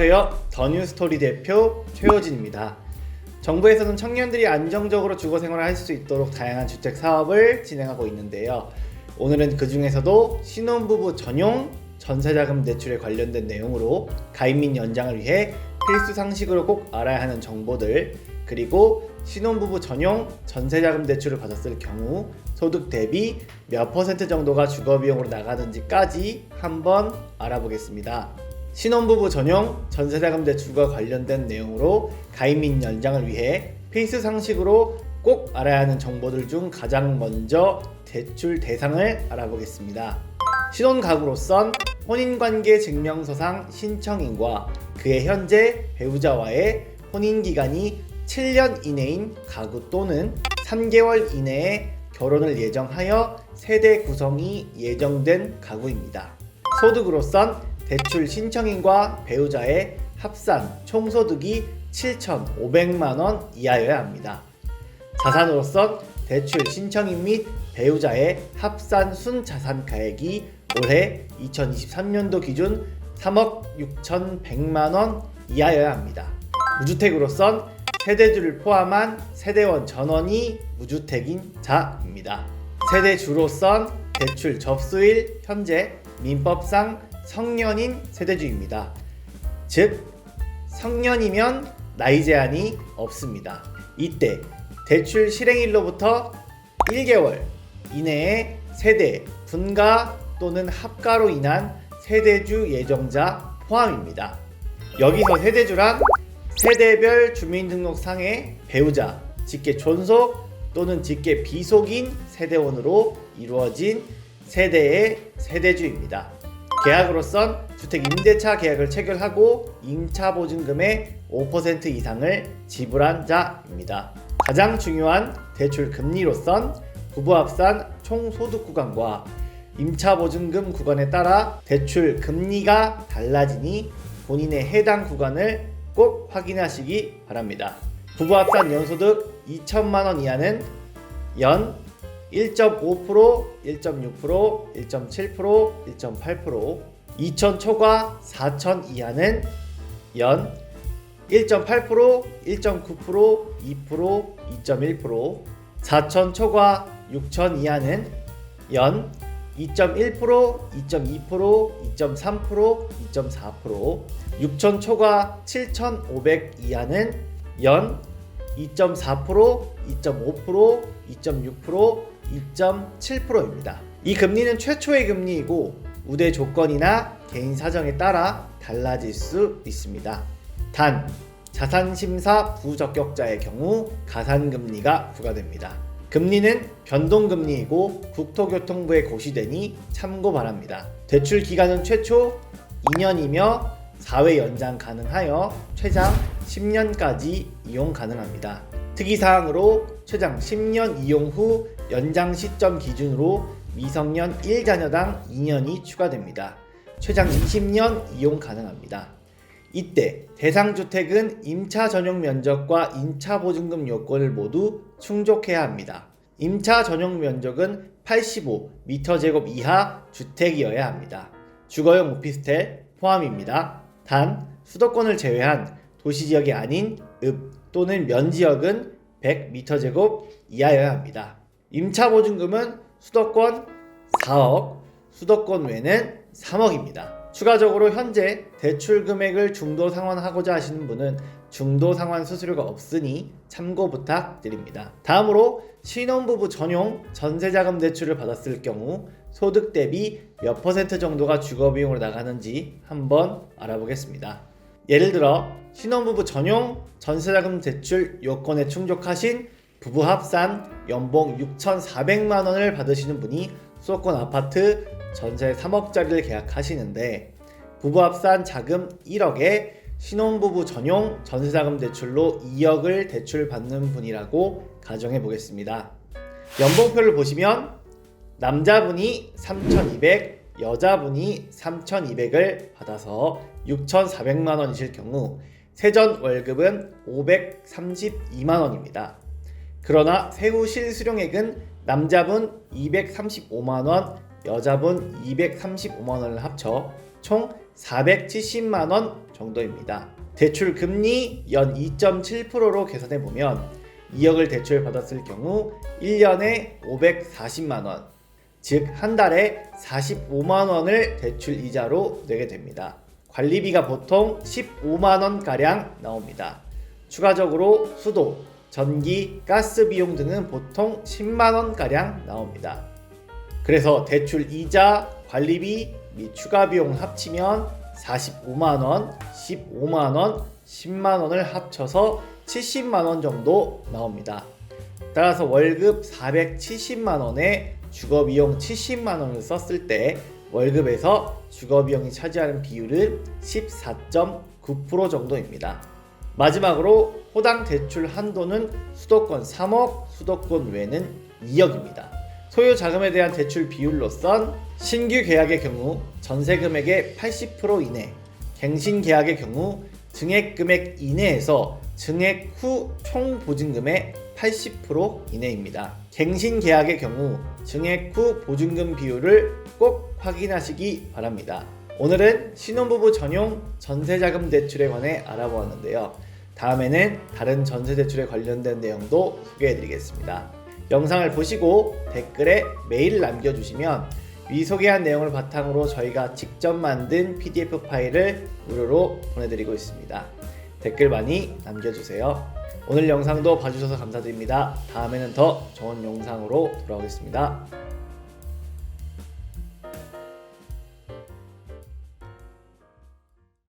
안녕하세요. 더 뉴스토리 대표 최호진입니다. 정부에서는 청년들이 안정적으로 주거 생활을 할 수 있도록 다양한 주택 사업을 진행하고 있는데요. 오늘은 그 중에서도 신혼부부 전용 전세자금 대출에 관련된 내용으로 가입 및 연장을 위해 필수 상식으로 꼭 알아야 하는 정보들, 그리고 신혼부부 전용 전세자금 대출을 받았을 경우 소득 대비 몇 % 정도가 주거비용으로 나가는지까지 한번 알아보겠습니다. 신혼부부 전용 전세자금 대출과 관련된 내용으로 가입 및 연장을 위해 필수 상식으로 꼭 알아야 하는 정보들 중 가장 먼저 대출 대상을 알아보겠습니다. 신혼가구로선 혼인관계 증명서상 신청인과 그의 현재 배우자와의 혼인기간이 7년 이내인 가구 또는 3개월 이내에 결혼을 예정하여 세대 구성이 예정된 가구입니다. 소득으로선 대출 신청인과 배우자의 합산 총소득이 7,500만원 이하여야 합니다. 자산으로선 대출 신청인 및 배우자의 합산 순자산가액이 올해 2023년도 기준 3억 6,100만원 이하여야 합니다. 무주택으로선 세대주를 포함한 세대원 전원이 무주택인 자입니다. 세대주로선 대출 접수일 현재 민법상 성년인 세대주입니다. 즉 성년이면 나이 제한이 없습니다. 이때 대출 실행일로부터 1개월 이내에 세대 분가 또는 합가로 인한 세대주 예정자 포함입니다. 여기서 세대주란 세대별 주민등록상의 배우자, 직계 존속 또는 직계 비속인 세대원으로 이루어진 세대의 세대주입니다. 계약으로선 주택 임대차 계약을 체결하고 임차보증금의 5% 이상을 지불한 자입니다. 가장 중요한 대출 금리로선 부부 합산 총소득 구간과 임차보증금 구간에 따라 대출 금리가 달라지니 본인의 해당 구간을 꼭 확인하시기 바랍니다. 부부 합산 연소득 2천만원 이하는 연 1.5%, 1.6%, 1.7%, 1.8%, 2천 초과 4천 이하는 연 1.8%, 1.9%, 2%, 2.1%, 4천 초과 6천 이하는 연 2.1%, 2.2%, 2.3%, 2.4%, 6천 초과 7,500 이하는 연 2.4%, 2.5%, 2.6%, 2.7%입니다. 이 금리는 최초의 금리이고 우대 조건이나 개인 사정에 따라 달라질 수 있습니다. 단, 자산심사 부적격자의 경우 가산금리가 부과됩니다. 금리는 변동금리이고 국토교통부에 고시되니 참고 바랍니다. 대출 기간은 최초 2년이며 4회 연장 가능하여 최장 10년까지 이용 가능합니다. 특이사항으로 최장 10년 이용 후 연장 시점 기준으로 미성년 1자녀당 2년이 추가됩니다. 최장 20년 이용 가능합니다. 이때 대상주택은 임차 전용 면적과 임차 보증금 요건을 모두 충족해야 합니다. 임차 전용 면적은 85m² 이하 주택이어야 합니다. 주거용 오피스텔 포함입니다. 단 수도권을 제외한 도시지역이 아닌 읍 또는 면지역은 100m² 이하여야 합니다. 임차 보증금은 수도권 4억, 수도권 외는 3억입니다. 추가적으로 현재 대출 금액을 중도 상환하고자 하시는 분은 중도 상환 수수료가 없으니 참고 부탁드립니다. 다음으로 신혼부부 전용 전세자금 대출을 받았을 경우 소득 대비 몇 % 정도가 주거비용으로 나가는지 한번 알아보겠습니다. 예를 들어 신혼부부 전용 전세자금 대출 요건에 충족하신 부부 합산 연봉 6,400만원을 받으시는 분이 수도권 아파트 전세 3억짜리를 계약하시는데 부부 합산 자금 1억에 신혼부부 전용 전세자금 대출로 2억을 대출받는 분이라고 가정해 보겠습니다. 연봉표를 보시면 남자분이 3,200, 여자분이 3,200을 받아서 6,400만원이실 경우 세전 월급은 532만원입니다. 그러나 세후 실수령액은 남자분 235만원, 여자분 235만원을 합쳐 총 470만 원 정도입니다. 대출 금리 연 2.7%로 계산해 보면 2억을 대출 받았을 경우 1년에 540만 원, 즉 한 달에 45만 원을 대출 이자로 내게 됩니다. 관리비가 보통 15만 원 가량 나옵니다. 추가적으로 수도, 전기, 가스 비용 등은 보통 10만 원 가량 나옵니다. 그래서 대출 이자, 관리비 및 추가 비용 합치면 45만 원, 15만 원, 10만 원을 합쳐서 70만 원 정도 나옵니다. 따라서 월급 470만 원에 주거비용 70만 원을 썼을 때 월급에서 주거비용이 차지하는 비율은 14.9% 정도입니다. 마지막으로 호당 대출 한도는 수도권 3억, 수도권 외는 2억입니다. 소유 자금에 대한 대출 비율로선 신규 계약의 경우 전세 금액의 80% 이내, 갱신 계약의 경우 증액 금액 이내에서 증액 후 총 보증금의 80% 이내입니다. 갱신 계약의 경우 증액 후 보증금 비율을 꼭 확인하시기 바랍니다. 오늘은 신혼부부 전용 전세자금 대출에 관해 알아보았는데요. 다음에는 다른 전세대출에 관련된 내용도 소개해드리겠습니다. 영상을 보시고 댓글에 메일을 남겨주시면 위 소개한 내용을 바탕으로 저희가 직접 만든 PDF 파일을 무료로 보내드리고 있습니다. 댓글 많이 남겨주세요. 오늘 영상도 봐주셔서 감사드립니다. 다음에는 더 좋은 영상으로 돌아오겠습니다.